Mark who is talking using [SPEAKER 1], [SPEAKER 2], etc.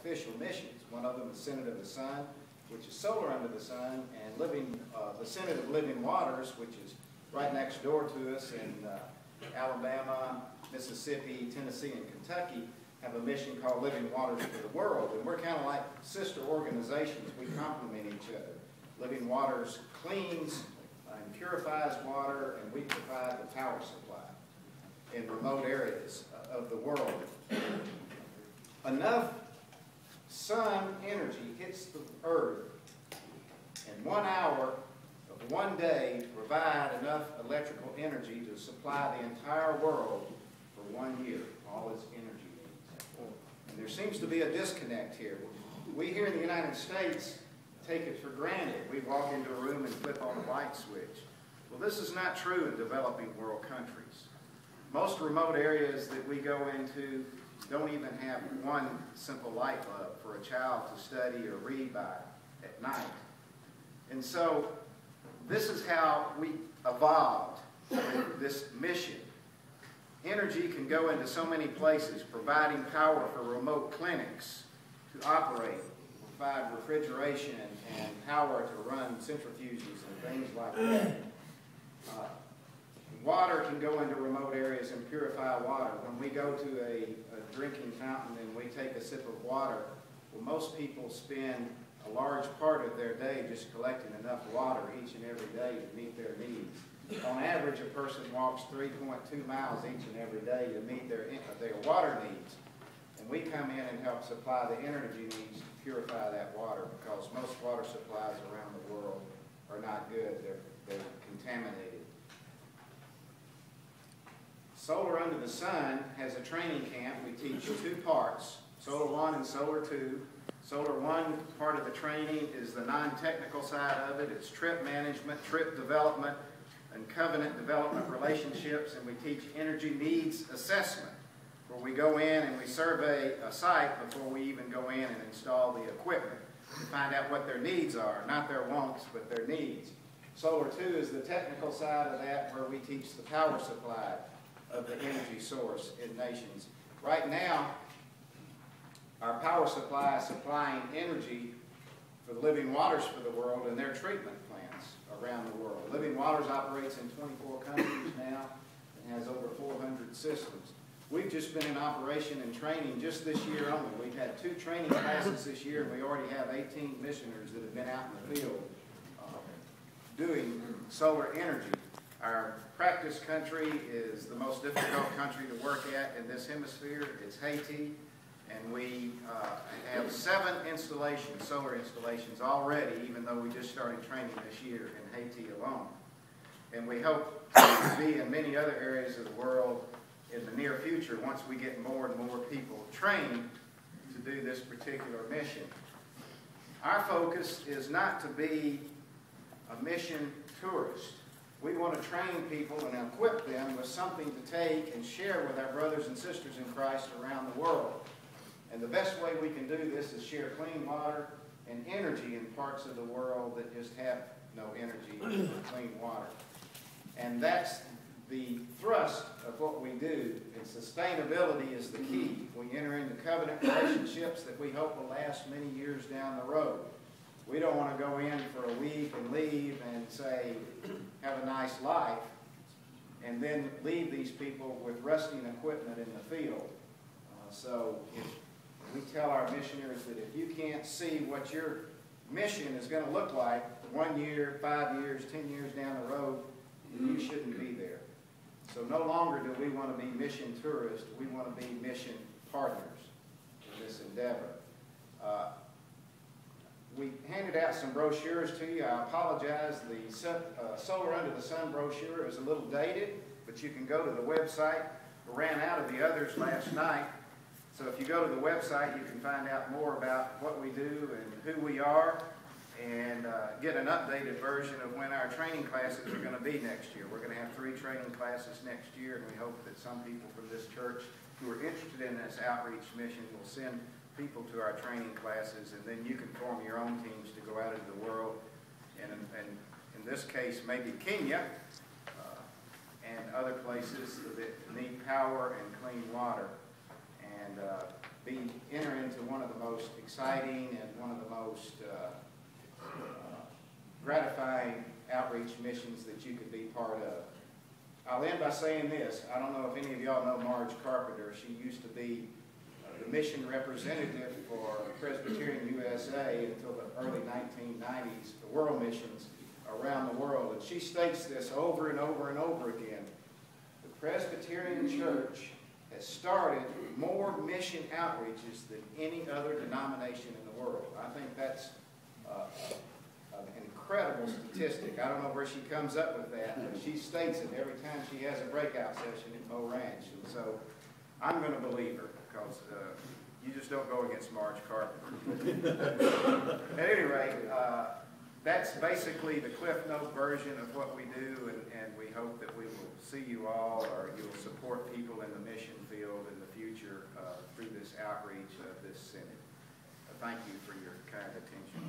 [SPEAKER 1] official missions. One of them is Senate of the Sun, which is solar under the sun, and the Senate of Living Waters, which is right next door to us in Alabama, Mississippi, Tennessee, and Kentucky, have a mission called Living Waters for the World. And we're kind of like sister organizations. We complement each other. Living Waters cleans and purifies water, and we provide the power supply in remote areas of the world. Enough sun energy hits the earth in 1 hour of one day to provide enough electrical energy to supply the entire world for 1 year, all its energy needs. And there seems to be a disconnect here. We here in the United States take it for granted. We walk into a room and flip on a light switch. Well, this is not true in developing world countries. Most remote areas that we go into don't even have one simple light bulb for a child to study or read by at night. And so this is how we evolved with this mission. Energy can go into so many places, providing power for remote clinics to operate, provide refrigeration and power to run centrifuges and things like that. Water can go into remote areas and purify water. When we go to a drinking fountain and we take a sip of water, well, most people spend a large part of their day just collecting enough water each and every day to meet their needs. On average, a person walks 3.2 miles each and every day to meet their water needs. And we come in and help supply the energy needs to purify that water, because most water supplies around the world are not good. They're contaminated. Solar Under the Sun has a training camp. We teach 2 parts, Solar 1 and Solar 2. Solar 1 part of the training is the non-technical side of it. It's trip management, trip development, and covenant development relationships, and we teach energy needs assessment, where we go in and we survey a site before we even go in and install the equipment to find out what their needs are, not their wants, but their needs. Solar 2 is the technical side of that, where we teach the power supply of the energy source in nations. Right now, our power supply is supplying energy for the Living Waters for the World and their treatment plants around the world. Living Waters operates in 24 countries now and has over 400 systems. We've just been in operation and training just this year only. We've had 2 training classes this year, and we already have 18 missioners that have been out in the field doing solar energy. Our practice country is the most difficult country to work at in this hemisphere. It's Haiti, and we have 7 installations, solar installations already, even though we just started training this year in Haiti alone. And we hope to be in many other areas of the world in the near future once we get more and more people trained to do this particular mission. Our focus is not to be a mission tourist. We want to train people and equip them with something to take and share with our brothers and sisters in Christ around the world. And the best way we can do this is share clean water and energy in parts of the world that just have no energy or clean water. And that's the thrust of what we do. And sustainability is the key. We enter into covenant relationships that we hope will last many years down the road. We don't want to go in for a week and leave and say, have a nice life, and then leave these people with rusting equipment in the field. So if we tell our missionaries that if you can't see what your mission is going to look like 1 year, 5 years, 10 years down the road, then you shouldn't be there. So no longer do we want to be mission tourists. We want to be mission partners in this endeavor. We handed out some brochures to you. I apologize. The Solar Under the Sun brochure is a little dated, but you can go to the website. We ran out of the others last night. So if you go to the website, you can find out more about what we do and who we are, and get an updated version of when our training classes are going to be next year. We're going to have 3 training classes next year, and we hope that some people from this church who are interested in this outreach mission will send people to our training classes, and then you can form your own teams to go out into the world, and in this case maybe Kenya and other places that need power and clean water, and enter into one of the most exciting and one of the most gratifying outreach missions that you could be part of. I'll end by saying this. I don't know if any of y'all know Marge Carpenter. She used to be the mission representative for Presbyterian USA until the early 1990s, the world missions around the world. And she states this over and over and over again. The Presbyterian Church has started more mission outreaches than any other denomination in the world. I think that's an incredible statistic. I don't know where she comes up with that, but she states it every time she has a breakout session at Mo Ranch. And so I'm going to believe her, because you just don't go against Marge Carpenter. At any rate, that's basically the Cliff Note version of what we do, and we hope that we will see you all, or you will support people in the mission field in the future through this outreach of this synod. Thank you for your kind attention.